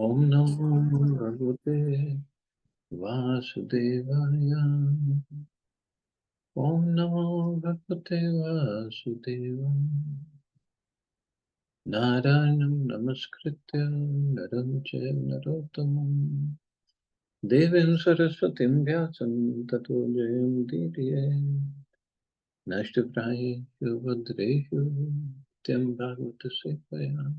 Om Namo Bhagavate Vasudevaya. Om Namo Bhagavate Vasudevaya. Narayanam Namaskritya Naram Chaiva Narottamam Devim Saraswatim Vyasam Tato Jayam Udiriye Nashtaprayeshu Bhadreshu Tyam Bhagavata Sevaya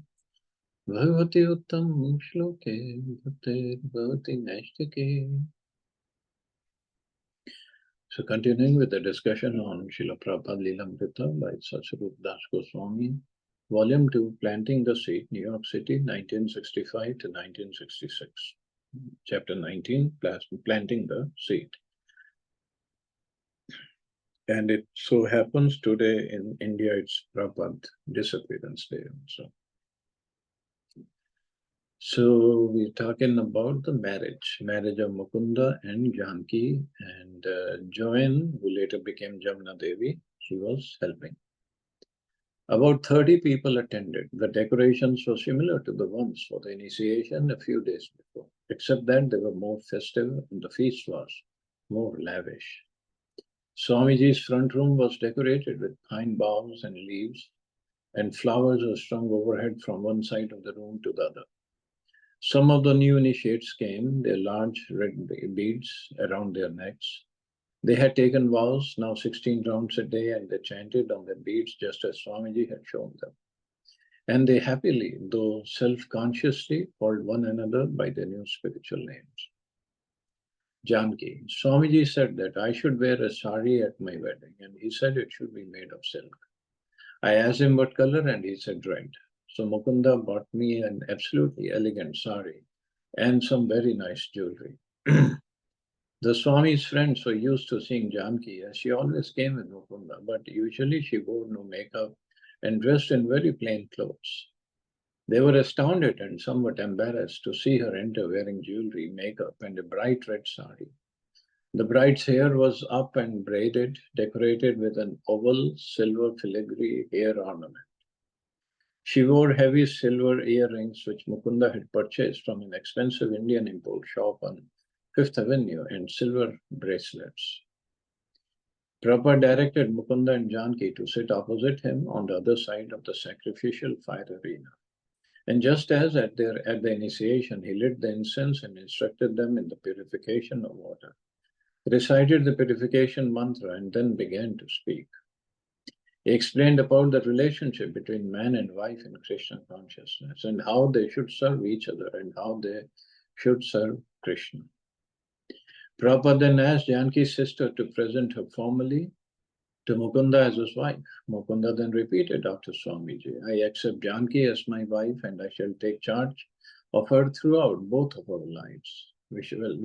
Bhagavati Uttam Shloke Bhaktir Bhavati Nashtake. So continuing with the discussion on Srila Prabhupada Lilamrita by Satsvarup Das Goswami, Volume 2, Planting the Seed, New York City, 1965 to 1966. Chapter 19, Planting the Seed. And it so happens today in India, it's Prabhupada Disappearance Day also. So we're talking about the marriage of Mukunda and Janki, and Joan, who later became Jamna Devi, she was helping. About 30 people attended. The decorations were similar to the ones for the initiation a few days before, except that they were more festive and the feast was more lavish. Swamiji's front room was decorated with pine boughs and leaves, and flowers were strung overhead from one side of the room to the other. Some of the new initiates came, their large red beads around their necks. They had taken vows, now 16 rounds a day, and they chanted on their beads just as Swamiji had shown them. And they happily, though self-consciously, called one another by their new spiritual names. Janki, Swamiji said that I should wear a sari at my wedding, and he said it should be made of silk. I asked him what color, and he said red. So Mukunda bought me an absolutely elegant sari and some very nice jewelry. The Swami's friends were used to seeing Janki, as she always came with Mukunda, but usually she wore no makeup and dressed in very plain clothes. They were astounded and somewhat embarrassed to see her enter wearing jewelry, makeup, and a bright red sari. The bride's hair was up and braided, decorated with an oval silver filigree hair ornament. She wore heavy silver earrings, which Mukunda had purchased from an expensive Indian import shop on Fifth Avenue, and silver bracelets. Prabhupada directed Mukunda and Janki to sit opposite him on the other side of the sacrificial fire arena. And just as at the initiation, he lit the incense and instructed them in the purification of water, recited the purification mantra, and then began to speak. He explained about the relationship between man and wife in Krishna consciousness and how they should serve each other and how they should serve Krishna. Prabhupada then asked Janki's sister to present her formally to Mukunda as his wife. Mukunda then repeated after Swamiji, I accept Janki as my wife and I shall take charge of her throughout both of our lives. We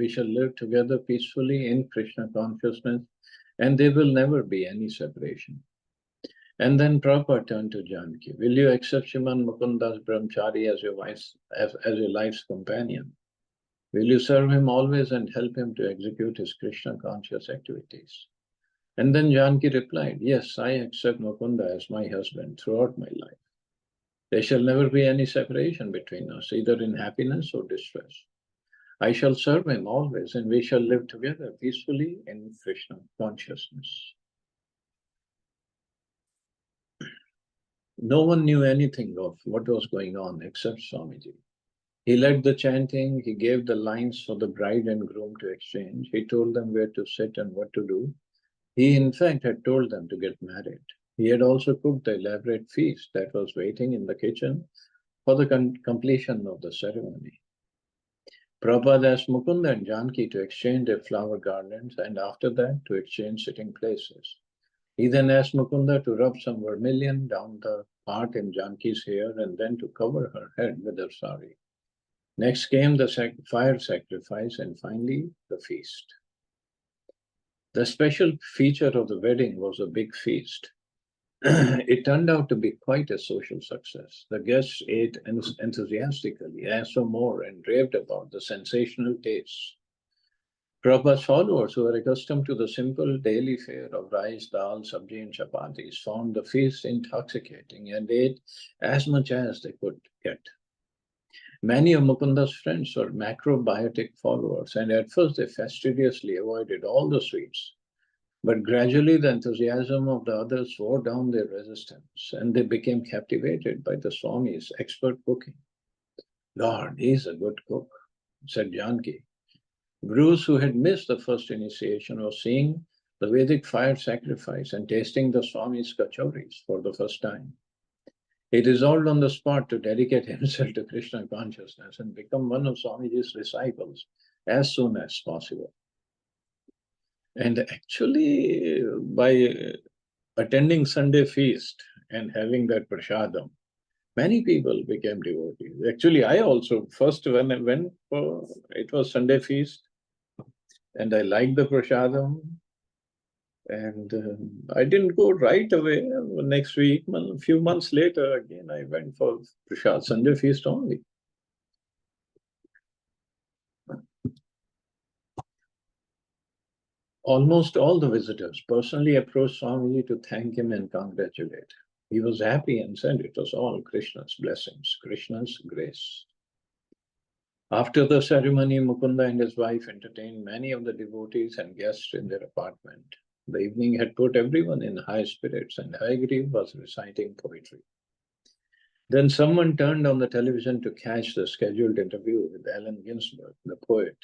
shall live together peacefully in Krishna consciousness and there will never be any separation. And then Prabhupada turned to Janki. Will you accept Shriman Mukunda's brahmachari as your life's companion? Will you serve him always and help him to execute his Krishna conscious activities? And then Janki replied, yes, I accept Mukunda as my husband throughout my life. There shall never be any separation between us, either in happiness or distress. I shall serve him always and we shall live together peacefully in Krishna consciousness. No one knew anything of what was going on except Swamiji. He led the chanting, he gave the lines for the bride and groom to exchange, he told them where to sit and what to do. He, in fact, had told them to get married. He had also cooked the elaborate feast that was waiting in the kitchen for the completion of the ceremony. Prabhupada asked Mukunda and Janki to exchange their flower garlands and after that to exchange sitting places. He then asked Mukunda to rub some vermilion down the part in Janki's hair and then to cover her head with her sari. Next came the fire sacrifice and finally the feast. The special feature of the wedding was a big feast. It turned out to be quite a social success. The guests ate enthusiastically, asked for more, and raved about the sensational tastes. Prabhupada's followers, who were accustomed to the simple daily fare of rice, dal, sabji, and chapatis, found the feast intoxicating and ate as much as they could get. Many of Mukunda's friends were macrobiotic followers, and at first they fastidiously avoided all the sweets. But gradually the enthusiasm of the others wore down their resistance, and they became captivated by the Swami's expert cooking. Lord, he's a good cook, said Janki. Bruce, who had missed the first initiation, was seeing the Vedic fire sacrifice and tasting the Swami's kachoris for the first time. He resolved on the spot to dedicate himself to Krishna consciousness and become one of Swamiji's disciples as soon as possible. And actually, by attending Sunday feast and having that prasadam, many people became devotees. Actually, I also, first when I went for, it was Sunday feast, and I liked the prasadam, and I didn't go right away. Next week, a few months later, again, I went for Prashad Sunday feast only. Almost all the visitors personally approached Swamiji to thank him and congratulate. He was happy and said it was all Krishna's blessings, Krishna's grace. After the ceremony, Mukunda and his wife entertained many of the devotees and guests in their apartment. The evening had put everyone in high spirits, and Hayagriva was reciting poetry. Then someone turned on the television to catch the scheduled interview with Allen Ginsberg, the poet.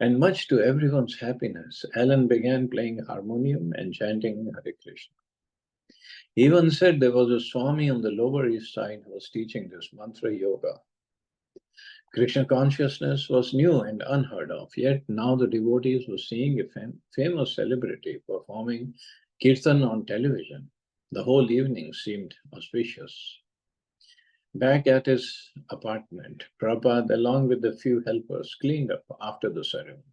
And much to everyone's happiness, Allen began playing harmonium and chanting Hare Krishna. He even said there was a Swami on the Lower East Side who was teaching this mantra yoga. Krishna consciousness was new and unheard of, yet now the devotees were seeing a famous celebrity performing kirtan on television. The whole evening seemed auspicious. Back at his apartment, Prabhupada, along with a few helpers, cleaned up after the ceremony.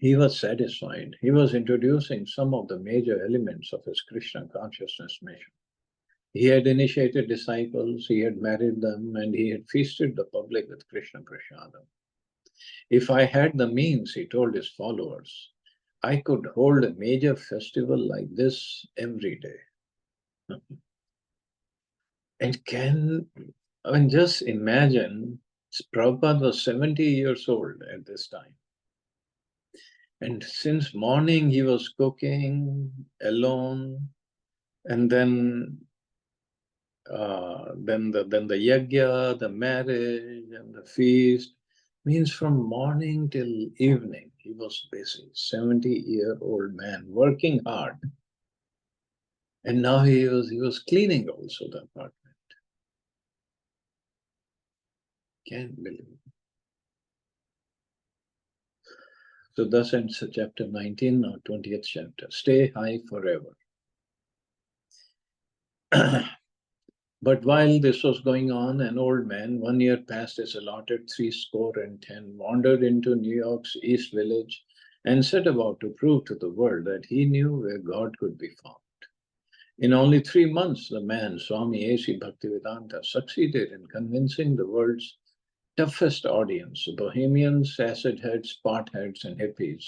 He was satisfied. He was introducing some of the major elements of his Krishna consciousness mission. He had initiated disciples, he had married them, and he had feasted the public with Krishna Prasadam. If I had the means, he told his followers, I could hold a major festival like this every day. And just imagine, Prabhupada was 70 years old at this time. And since morning he was cooking alone, and then the yajna, the marriage, and the feast. Means from morning till evening, he was busy. 70-year-old man working hard, and now he was cleaning also the apartment. Can't believe it. So thus ends chapter 19 or 20th chapter. Stay high forever. But while this was going on, an old man, 1 year past his allotted 70, wandered into New York's East Village and set about to prove to the world that he knew where God could be found. In only 3 months, the man, Swami A.C. Bhaktivedanta, succeeded in convincing the world's toughest audience, bohemians, acid heads, pot heads, and hippies,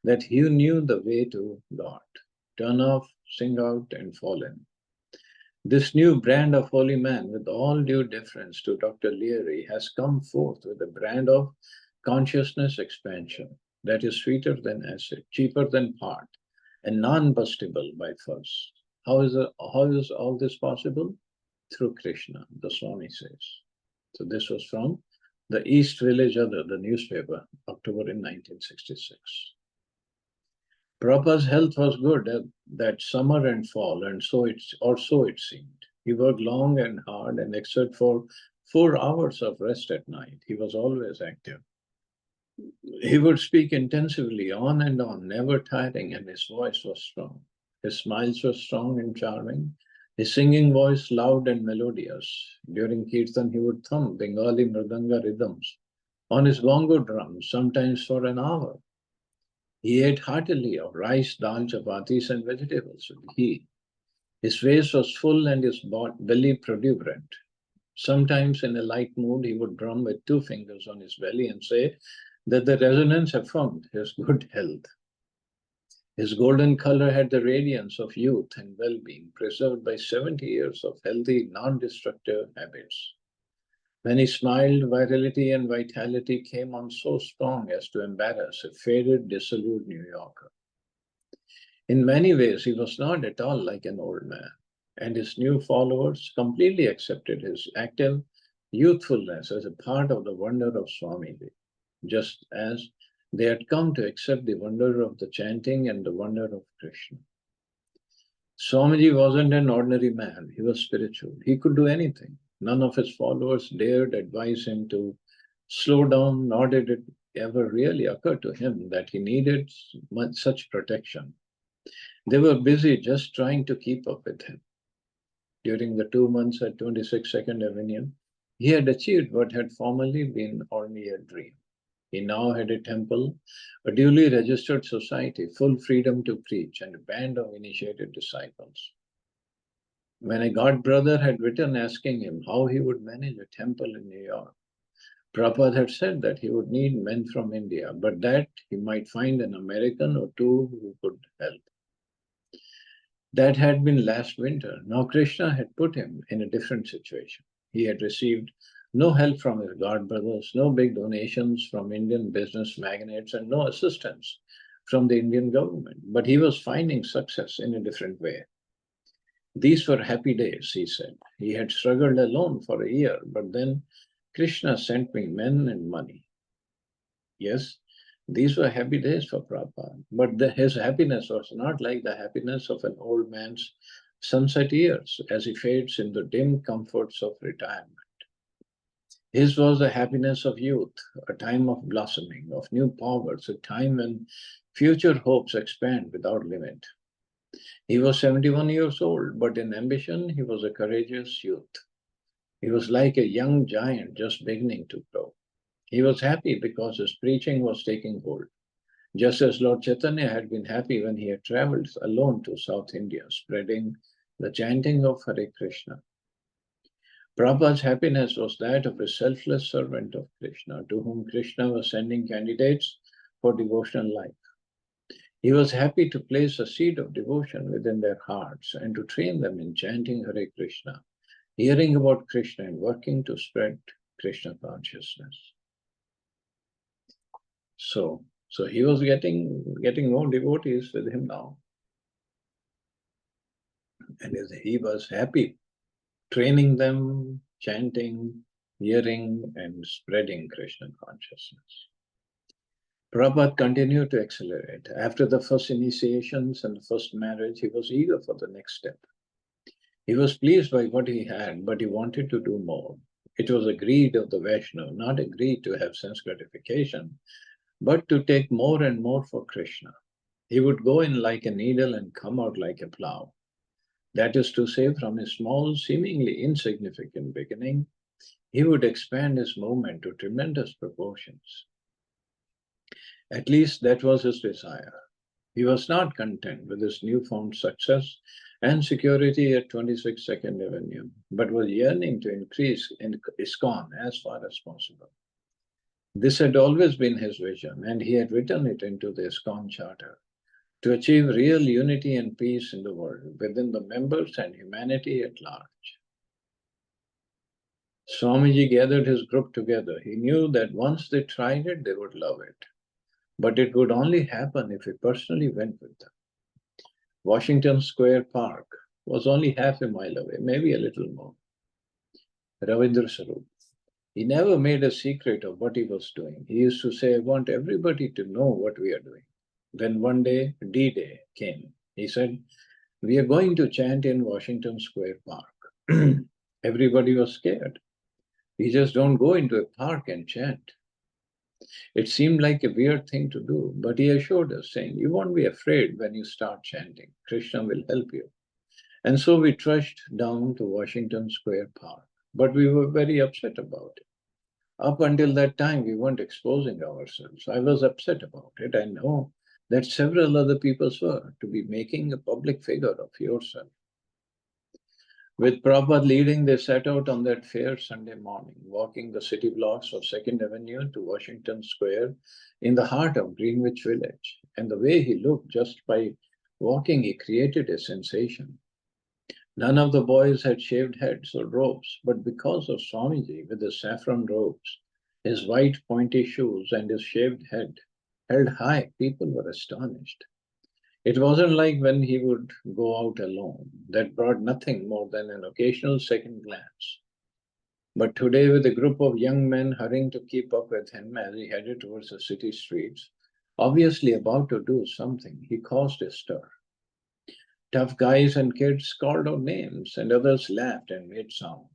that he knew the way to God. Turn off, sing out, and fall in. This new brand of holy man, with all due deference to Dr. Leary, has come forth with a brand of consciousness expansion that is sweeter than acid, cheaper than pot, and non-bustable by force. How is all this possible? Through Krishna, the Swami says. So this was from the East Village Other, the newspaper, October in 1966. Prabhupada's health was good that summer and fall, and so it seemed. He worked long and hard, and except for 4 hours of rest at night, he was always active. He would speak intensively on and on, never tiring, and his voice was strong. His smiles were strong and charming, his singing voice loud and melodious. During Kirtan, he would thump Bengali mridanga rhythms on his bongo drums, sometimes for an hour. He ate heartily of rice, dal, chapatis, and vegetables with ghee. His face was full and his belly protuberant. Sometimes in a light mood, he would drum with 2 fingers on his belly and say that the resonance affirmed his good health. His golden color had the radiance of youth and well-being, preserved by 70 years of healthy, non-destructive habits. When he smiled, virility and vitality came on so strong as to embarrass a faded, dissolute New Yorker. In many ways, he was not at all like an old man, and his new followers completely accepted his active youthfulness as a part of the wonder of Swamiji, just as they had come to accept the wonder of the chanting and the wonder of Krishna. Swamiji wasn't an ordinary man, he was spiritual. He could do anything. None of his followers dared advise him to slow down, nor did it ever really occur to him that he needed such protection. They were busy just trying to keep up with him. During the 2 months at 26 Second Avenue, he had achieved what had formerly been only a dream. He now had a temple, a duly registered society, full freedom to preach, and a band of initiated disciples. When a god brother had written asking him how he would manage a temple in New York, Prabhupada had said that he would need men from India, but that he might find an American or two who could help. That had been last winter. Now Krishna had put him in a different situation. He had received no help from his god brothers, no big donations from Indian business magnates, and no assistance from the Indian government. But he was finding success in a different way. These were happy days, he said. He had struggled alone for a year, but then Krishna sent me men and money. Yes, these were happy days for Prabhupada, but his happiness was not like the happiness of an old man's sunset years as he fades in the dim comforts of retirement. His was the happiness of youth, a time of blossoming, of new powers, a time when future hopes expand without limit. He was 71 years old, but in ambition, he was a courageous youth. He was like a young giant just beginning to grow. He was happy because his preaching was taking hold, just as Lord Chaitanya had been happy when he had traveled alone to South India, spreading the chanting of Hare Krishna. Prabhupada's happiness was that of a selfless servant of Krishna, to whom Krishna was sending candidates for devotional life. He was happy to place a seed of devotion within their hearts and to train them in chanting Hare Krishna, hearing about Krishna and working to spread Krishna consciousness. So he was getting more devotees with him now. And he was happy training them, chanting, hearing, and spreading Krishna consciousness. Prabhupada continued to accelerate. After the first initiations and the first marriage, he was eager for the next step. He was pleased by what he had, but he wanted to do more. It was a greed of the Vaishnava, not a greed to have sense gratification, but to take more and more for Krishna. He would go in like a needle and come out like a plow. That is to say, from a small, seemingly insignificant beginning, he would expand his movement to tremendous proportions. At least that was his desire. He was not content with his newfound success and security at 26 Second Avenue, but was yearning to increase in ISKCON as far as possible. This had always been his vision, and he had written it into the ISKCON Charter, to achieve real unity and peace in the world, within the members and humanity at large. Swamiji gathered his group together. He knew that once they tried it, they would love it. But it would only happen if he personally went with them. Washington Square Park was only half a mile away, maybe a little more. Ravindra Sarup. He never made a secret of what he was doing. He used to say, I want everybody to know what we are doing. Then one day, D-Day came. He said, we are going to chant in Washington Square Park. Everybody was scared. We just don't go into a park and chant. It seemed like a weird thing to do, but he assured us, saying, you won't be afraid when you start chanting. Krishna will help you. And so we trudged down to Washington Square Park, but we were very upset about it. Up until that time, we weren't exposing ourselves. I was upset about it. I know that several other people were, to be making a public figure of yourself. With Prabhupada leading, they set out on that fair Sunday morning, walking the city blocks of 2nd Avenue to Washington Square in the heart of Greenwich Village. And the way he looked just by walking, he created a sensation. None of the boys had shaved heads or robes, but because of Swamiji with his saffron robes, his white pointy shoes, and his shaved head held high, people were astonished. It wasn't like when he would go out alone. That brought nothing more than an occasional second glance. But today, with a group of young men hurrying to keep up with him as he headed towards the city streets, obviously about to do something, he caused a stir. Tough guys and kids called out names, and others laughed and made sounds.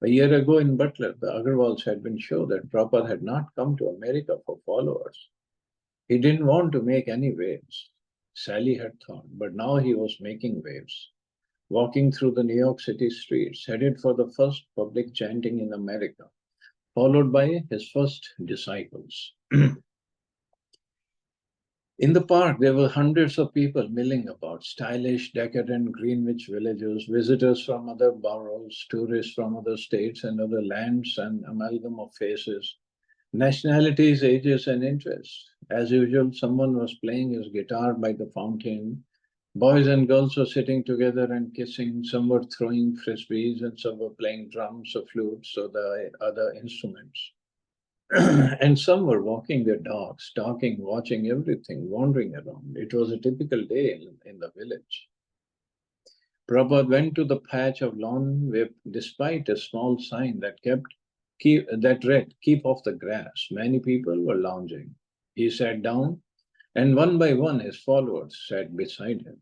A year ago in Butler, the Agarwals had been sure that Prabhupada had not come to America for followers. He didn't want to make any waves, Sally had thought, but now he was making waves, walking through the New York City streets, headed for the first public chanting in America, followed by his first disciples. In the park, there were hundreds of people milling about, stylish, decadent Greenwich villagers, visitors from other boroughs, tourists from other states and other lands, an amalgam of faces, nationalities, ages, and interests. As usual, someone was playing his guitar by the fountain. Boys and girls were sitting together and kissing. Some were throwing frisbees, and some were playing drums or flutes or the other instruments. And some were walking their dogs, talking, watching everything, wandering around. It was a typical day in the village. Prabhupada went to the patch of lawn where, despite a small sign that read, "Keep off the grass," many people were lounging. He sat down, and one by one his followers sat beside him.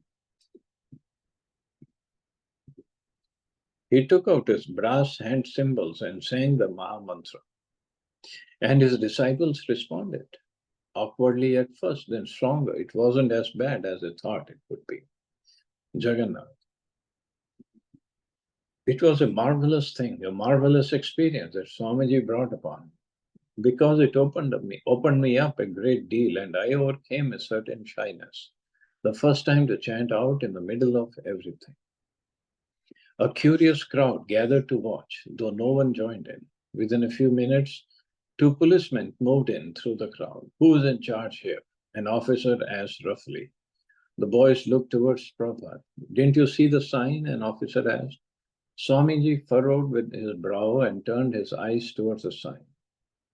He took out his brass hand cymbals and sang the Maha Mantra. And his disciples responded. Awkwardly at first, then stronger. It wasn't as bad as they thought it would be. Jagannath. It was a marvelous thing, a marvelous experience that Swamiji brought upon, because it opened me up a great deal, and I overcame a certain shyness. The first time to chant out in the middle of everything. A curious crowd gathered to watch, though no one joined in. Within a few minutes, 2 policemen moved in through the crowd. "Who is in charge here?" An officer asked roughly. The boys looked towards Prabhupada. "Didn't you see the sign?" an officer asked. Swamiji furrowed with his brow and turned his eyes towards the sign.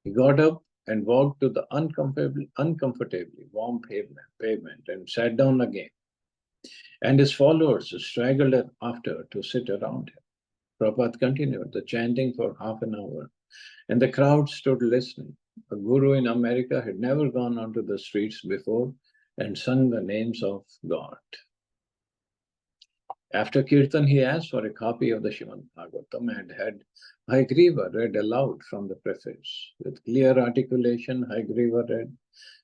He got up and walked to the uncomfortably warm pavement and sat down again. And his followers straggled after to sit around him. Prabhupada continued the chanting for half an hour, and the crowd stood listening. A guru in America had never gone onto the streets before and sung the names of God. After Kirtan, he asked for a copy of the Srimad Bhagavatam and had Haigriva read aloud from the preface. With clear articulation, Haigriva read,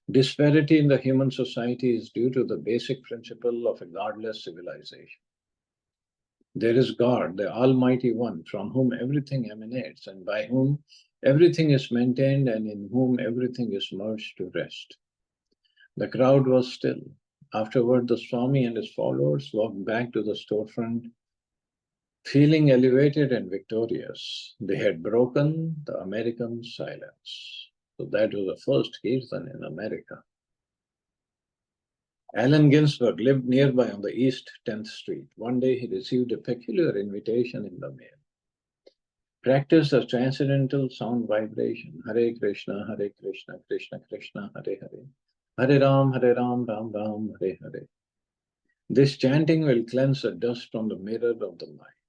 "Disparity in the human society is due to the basic principle of a godless civilization. There is God, the Almighty One, from whom everything emanates and by whom everything is maintained and in whom everything is merged to rest." The crowd was still. Afterward, the Swami and his followers walked back to the storefront, feeling elevated and victorious. They had broken the American silence. So that was the first Kirtan in America. Allen Ginsberg lived nearby on the East 10th Street. One day he received a peculiar invitation in the mail. Practice the transcendental sound vibration. Hare Krishna, Krishna Krishna, Hare Hare. Hare Ram, Ram Ram, Hare Hare. This chanting will cleanse the dust from the mirror of the mind.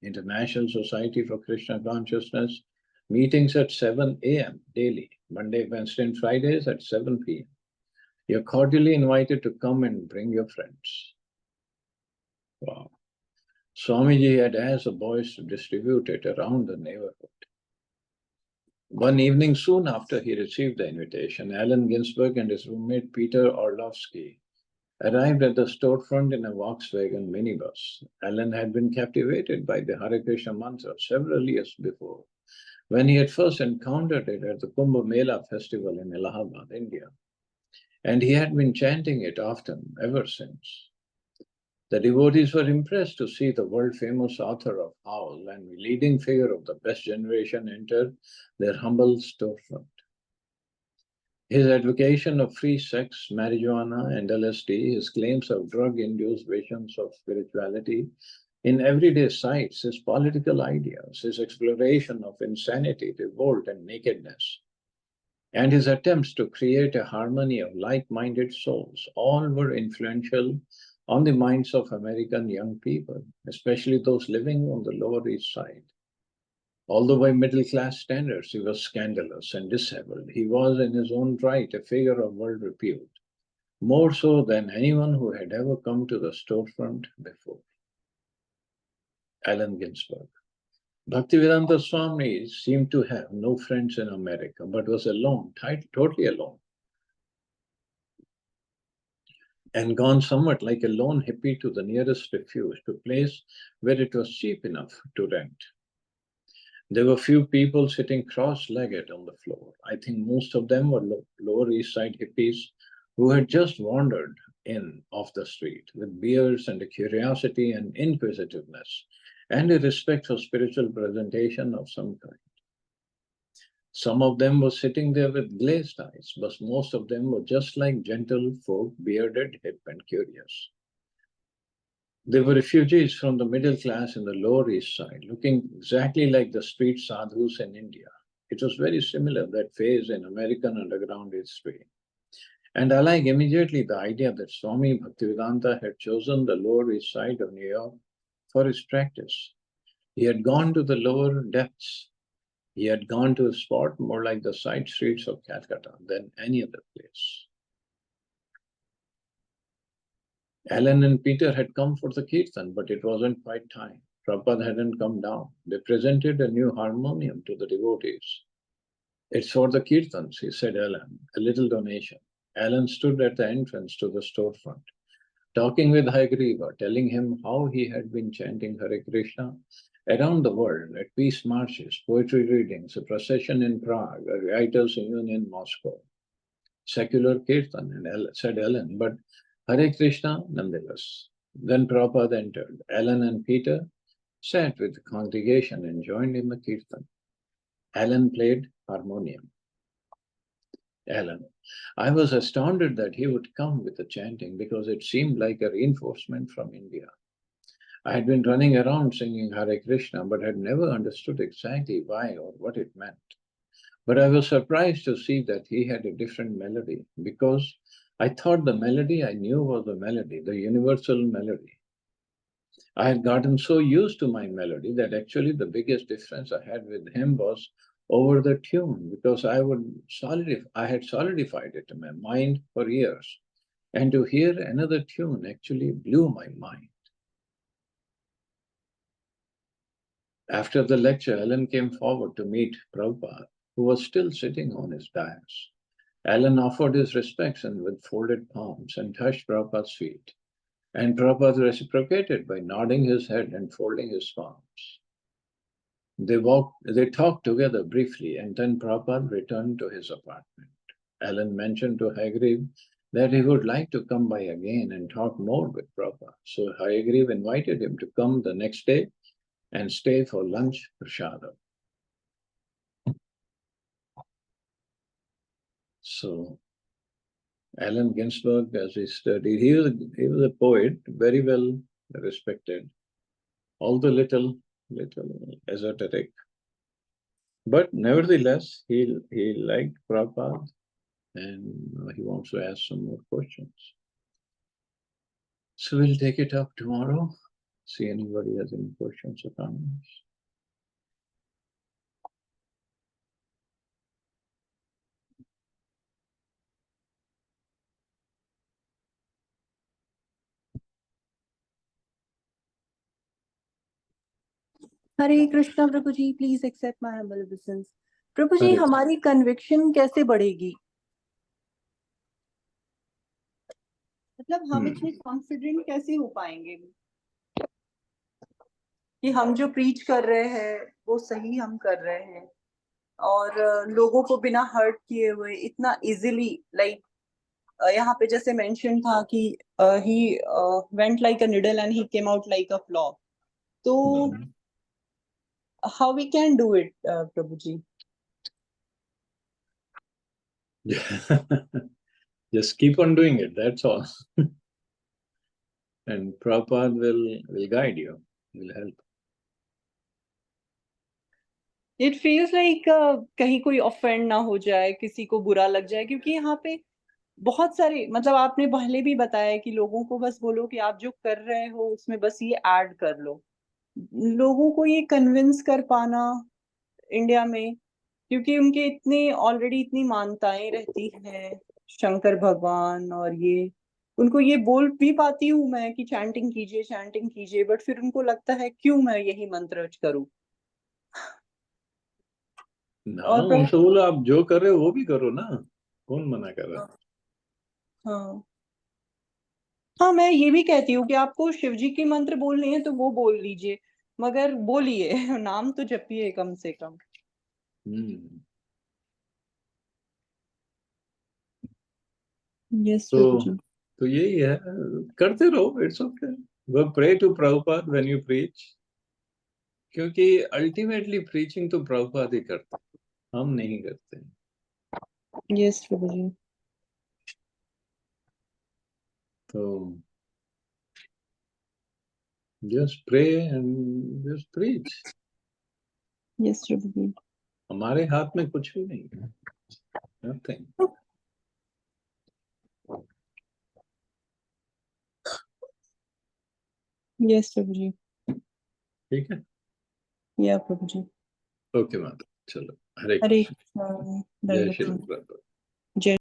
International Society for Krishna Consciousness, meetings at 7 a.m. daily, Monday, Wednesday, and Fridays at 7 p.m. You're cordially invited to come and bring your friends. Wow. Swamiji had asked the boys to distribute it around the neighborhood. One evening, soon after he received the invitation, Allen Ginsberg and his roommate Peter Orlovsky arrived at the storefront in a Volkswagen minibus. Allen had been captivated by the Hare Krishna mantra several years before, when he had first encountered it at the Kumbh Mela festival in Allahabad, India. And he had been chanting it often ever since. The devotees were impressed to see the world-famous author of Howl and leading figure of the best generation enter their humble storefront. His advocacy of free sex, marijuana, and LSD, his claims of drug-induced visions of spirituality in everyday sights, his political ideas, his exploration of insanity, revolt, and nakedness, and his attempts to create a harmony of like-minded souls, all were influential on the minds of American young people, especially those living on the Lower East Side. Although by middle-class standards he was scandalous and disabled, he was in his own right a figure of world repute, more so than anyone who had ever come to the storefront before. Allen Ginsberg. Bhaktivedanta Swami seemed to have no friends in America, but was alone, totally alone, and gone somewhat like a lone hippie to the nearest refuge, to a place where it was cheap enough to rent. There were few people sitting cross-legged on the floor. I think most of them were Lower East Side hippies who had just wandered in off the street with beers and a curiosity and inquisitiveness and a respect for spiritual presentation of some kind. Some of them were sitting there with glazed eyes, but most of them were just like gentle folk, bearded, hip, and curious. They were refugees from the middle class in the Lower East Side, looking exactly like the street sadhus in India. It was very similar, that phase in American underground history. And I like immediately the idea that Swami Bhaktivedanta had chosen the Lower East Side of New York for his practice. He had gone to the lower depths. He had gone to a spot more like the side streets of Calcutta than any other place. Alan and Peter had come for the kirtan, but it wasn't quite time. Prabhupada hadn't come down. They presented a new harmonium to the devotees. It's for the kirtans, he said Alan, a little donation. Alan stood at the entrance to the storefront, talking with Hayagriva, telling him how he had been chanting Hare Krishna around the world at peace marches, poetry readings, a procession in Prague, a writers' union in Moscow. Secular kirtan, and said Ellen, but Hare Krishna nonetheless. Then Prabhupada entered. Alan and Peter sat with the congregation and joined in the kirtan. Alan played harmonium. Alan. I was astounded that he would come with the chanting because it seemed like a reinforcement from India. I had been running around singing Hare Krishna, but had never understood exactly why or what it meant. But I was surprised to see that he had a different melody, because I thought the melody I knew was the melody, the universal melody. I had gotten so used to my melody that actually the biggest difference I had with him was over the tune, because I had solidified it in my mind for years. And to hear another tune actually blew my mind. After the lecture, Alan came forward to meet Prabhupada, who was still sitting on his dais. Alan offered his respects and with folded palms and touched Prabhupada's feet. And Prabhupada reciprocated by nodding his head and folding his palms. They talked together briefly, and then Prabhupada returned to his apartment. Alan mentioned to Hayagriva that he would like to come by again and talk more with Prabhupada. So Hayagriva invited him to come the next day and stay for lunch prashadam. So Allen Ginsberg, as he studied, he was a poet, very well respected, although little esoteric. But nevertheless, he liked Prabhupada, and he wants to ask some more questions. So we'll take it up tomorrow. See anybody has any questions or comments. Hare Krishna Prabhu ji, please accept my humble obeisance. Prabhu ji, Hare हमारी conviction कैसे बढ़ेगी? मतलब हम इसमें confident कैसे हो पाएंगे कि हम जो प्रीच कर रहे हैं वो सही हम कर रहे हैं और लोगों को बिना हर्ट किए हुए इतना इजीली, लाइक यहाँ पे जैसे मेंशन था कि he went like a needle and he came out like a plough, तो how we can do it Prabhu ji? Just keep on doing it, that's all. And Prabhupada will guide you, will help. It feels like कहीं कोई offend ना हो जाए, किसी को बुरा लग जाए, क्योंकि यहाँ पे बहुत सारे, मतलब आपने पहले भी बताया कि लोगों को बस बोलो कि आप जो कर रहे हो उसमें बस ये ऐड कर लो। लोगों को ये कन्विंस कर पाना इंडिया में, क्योंकि उनके इतने ऑलरेडी इतनी मान्यताएं रहती हैं शंकर भगवान, और ये उनको ये बोल भी पाती हूँ मैं कि चैंटिंग कीजिए, बट फिर उनको लगता है क्यों मैं यही मंत्र करूं। ना और उनसे बोलो आप जो कर रहे हो वो भी करो ना, कौन मना कर रहा है? हाँ, हाँ, मैं ये भी कहती हूँ कि आपको शिव जी के मंत्र बोलने हैं तो वो बोल लीजिए, मगर बोलिए नाम तो जपिए कम से कम। हम्म। यस तो प्रभु जी। तो यही है, करते रहो, इट्स ओके। वो pray to Prabhupada when you preach, क्योंकि अल्टीमेटली प्रीचिंग तो प्रभुपाद ही करते हैं, हम नहीं करते हैं। यस प्रभु जी। तो just pray and just preach. Yes Prabhu ji. हमारे हाथ में कुछ भी नहीं है, नथिंग। यस प्रभु जी। ठीक है, या प्रभु जी। ओके माता, चलो, हरे हरे कृष्ण। कृष्णा। जय दंडवत श्री प्रणाम। प्रभुपाद।